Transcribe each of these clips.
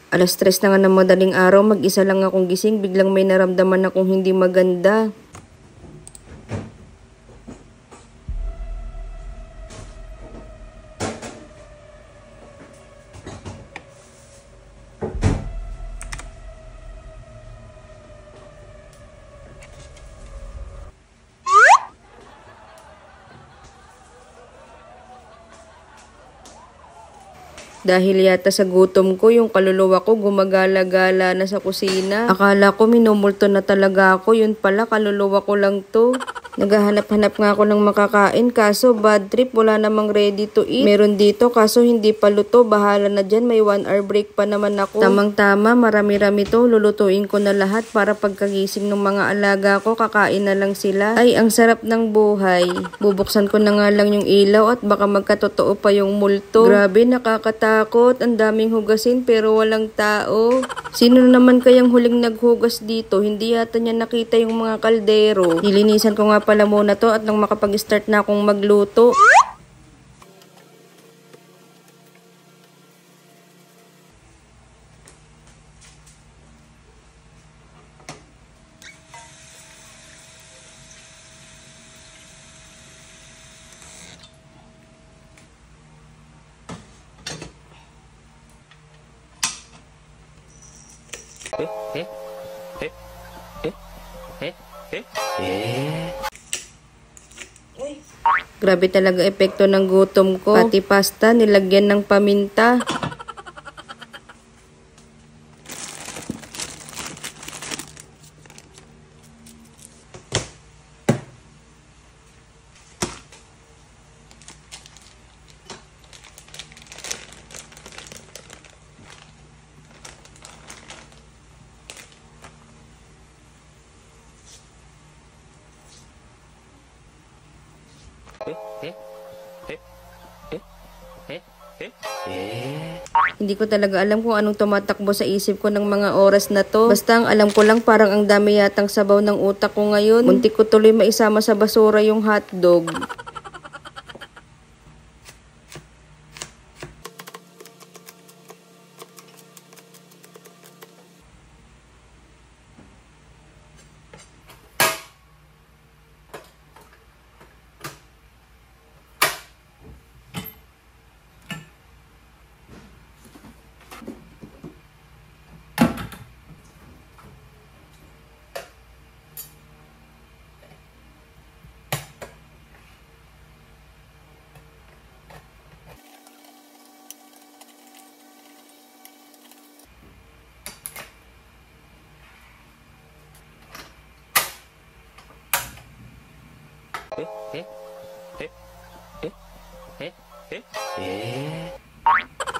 Alas 3 na nga ng madaling araw, mag-isa lang akong gising, biglang may naramdaman akong hindi maganda. Dahil yata sa gutom ko, yung kaluluwa ko gumagala-gala na sa kusina. Akala ko minumulto na talaga ako, yun pala kaluluwa ko lang to. Naghahanap-hanap nga ako ng makakain, kaso bad trip, wala namang ready to eat. Meron dito, kaso hindi pa luto, bahala na dyan, may 1 hour break pa naman ako. Tamang-tama, marami-rami to, lulutuin ko na lahat para pagkagising ng mga alaga ko, kakain na lang sila. Ay, ang sarap ng buhay. Bubuksan ko na nga lang yung ilaw at baka magkatotoo pa yung multo. Grabe, nakakatakot, ang daming hugasin pero walang tao. Sino naman kayang huling naghugas dito? Hindi yata niya nakita yung mga kaldero. Nilinisan ko nga pala muna to at nang makapag-start na akong magluto. Grabe talaga epekto ng gutom ko. Pati pasta nilagyan ng paminta. Hindi ko talaga alam kung anong tumatakbo sa isip ko ng mga oras na to. Basta ang alam ko lang parang ang dami yatang sabaw ng utak ko ngayon. Muntik ko tuloy maisama sa basura yung hotdog.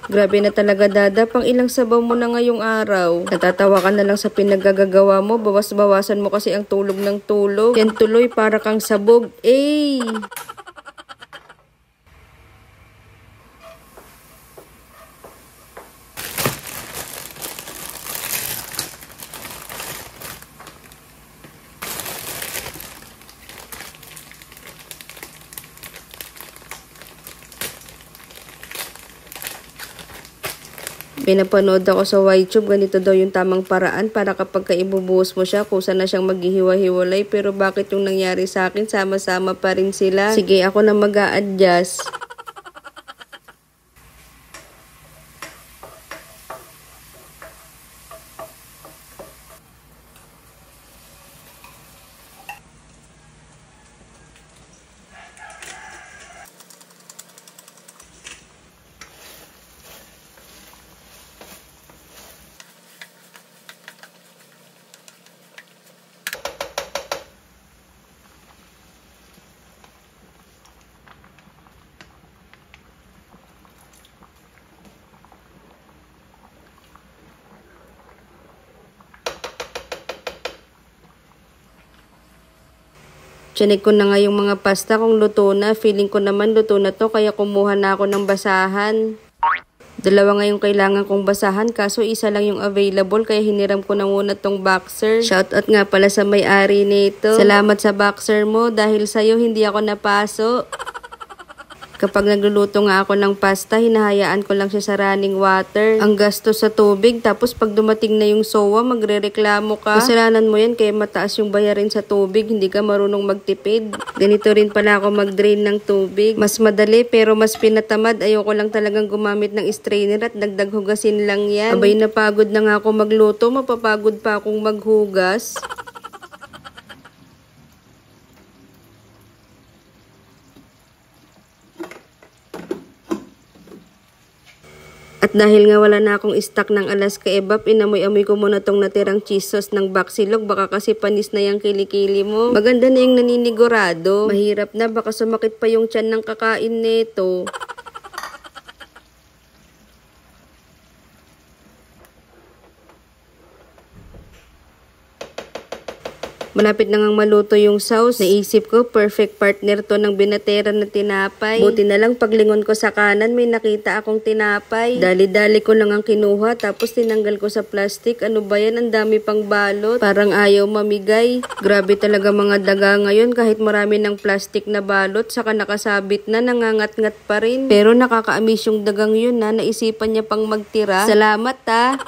Grabe na talaga, Dada. Pang ilang sabaw mo na ngayong araw. Natatawa ka na lang sa pinaggagawa mo. Bawas-bawasan mo kasi ang tulog ng tulog. Yan tuloy para kang sabog. Eh! Pinapanood ako sa YouTube, ganito daw yung tamang paraan para kapag ibubuhos mo siya, kusa na siyang maghihiwa-hiwalay. Pero bakit yung nangyari sa akin, sama-sama pa rin sila? Sige, ako na mag-a-adjust. Chinek ko na nga yung mga pasta kung luto na. Feeling ko naman luto na to, kaya kumuha na ako ng basahan. Dalawa nga yung kailangan kong basahan, kaso isa lang yung available, kaya hiniram ko na muna tong boxer. Shoutout nga pala sa may-ari nito. Salamat sa boxer mo, dahil sa'yo hindi ako napaso. Kapag nagluluto nga ako ng pasta, hinahayaan ko lang siya sa running water. Ang gasto sa tubig, tapos pag dumating na yung sowa, magrereklamo ka. Kasalanan mo yan kaya mataas yung bayarin sa tubig, hindi ka marunong magtipid. Ganito rin pala ako mag-drain ng tubig. Mas madali pero mas pinatamad. Ayoko lang talagang gumamit ng strainer at dagdag hugasin lang yan. Abay napagod na nga ako magluto, mapapagod pa akong maghugas. At dahil nga wala na akong stock ng Alaska Evap, inamoy-amoy ko muna tong natirang cheese sauce ng Baxilog. Baka kasi panis na yung kilikili mo. Maganda na yung naninigurado. Mahirap na, baka sumakit pa yung tiyan ng kakain nito. Malapit na ngang maluto yung sauce. Naisip ko, perfect partner to ng binatera na tinapay. Buti na lang paglingon ko sa kanan, may nakita akong tinapay. Dali-dali ko lang ang kinuha, tapos tinanggal ko sa plastic. Ano ba yan? Ang dami pang balot. Parang ayaw mamigay. Grabe talaga mga daga ngayon, kahit marami ng plastic na balot, saka nakasabit na, nangangat-ngat pa rin. Pero nakaka-amiss yung dagang yun na, naisipan niya pang magtira. Salamat ha!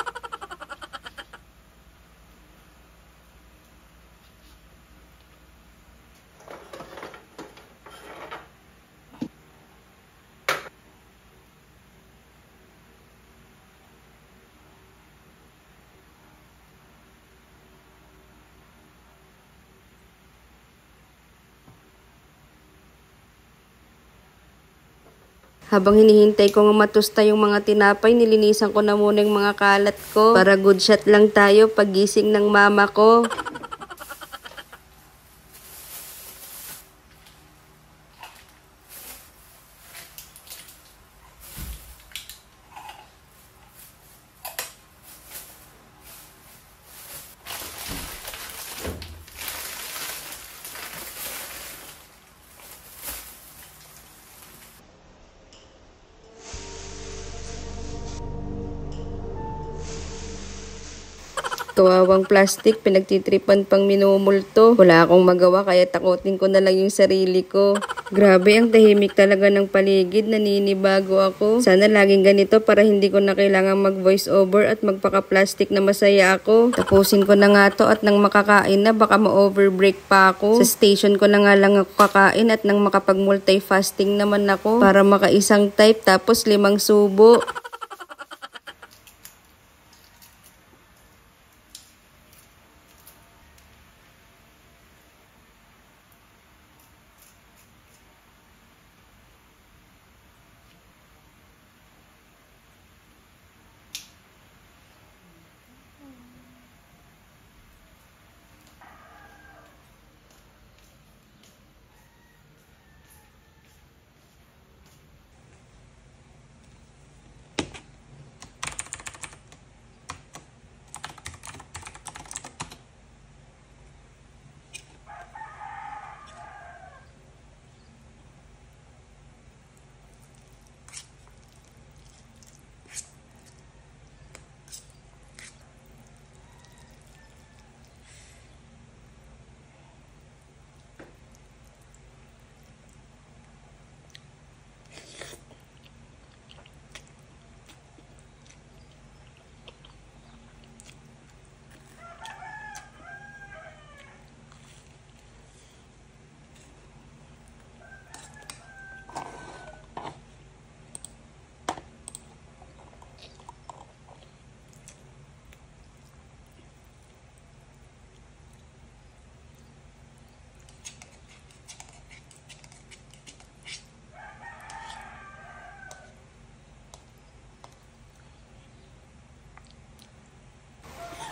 Habang hinihintay ko nga matusta yung mga tinapay, nilinisan ko na muna yung mga kalat ko. Para good shot lang tayo pagising ng mama ko. Kawawang plastic, pinagtitripan pang minumulto. Wala akong magawa kaya takutin ko na lang yung sarili ko. Grabe, ang tahimik talaga ng paligid, naninibago ako. Sana laging ganito para hindi ko na kailangan mag-voice over at magpaka-plastic na masaya ako. Tapusin ko na nga to at nang makakain na, baka ma-overbreak pa ako. Sa station ko na nga lang ako kakain at nang makapag-multi-fasting naman ako para makaisang type tapos 5 subo.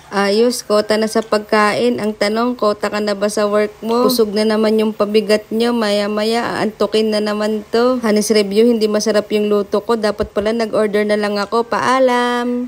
Ayos, kota na sa pagkain. Ang tanong, kota ka na ba sa work mo? Kusog na naman yung pabigat nyo. Maya-maya, aantukin na naman to. Hanis review, hindi masarap yung luto ko. Dapat pala nag-order na lang ako. Paalam!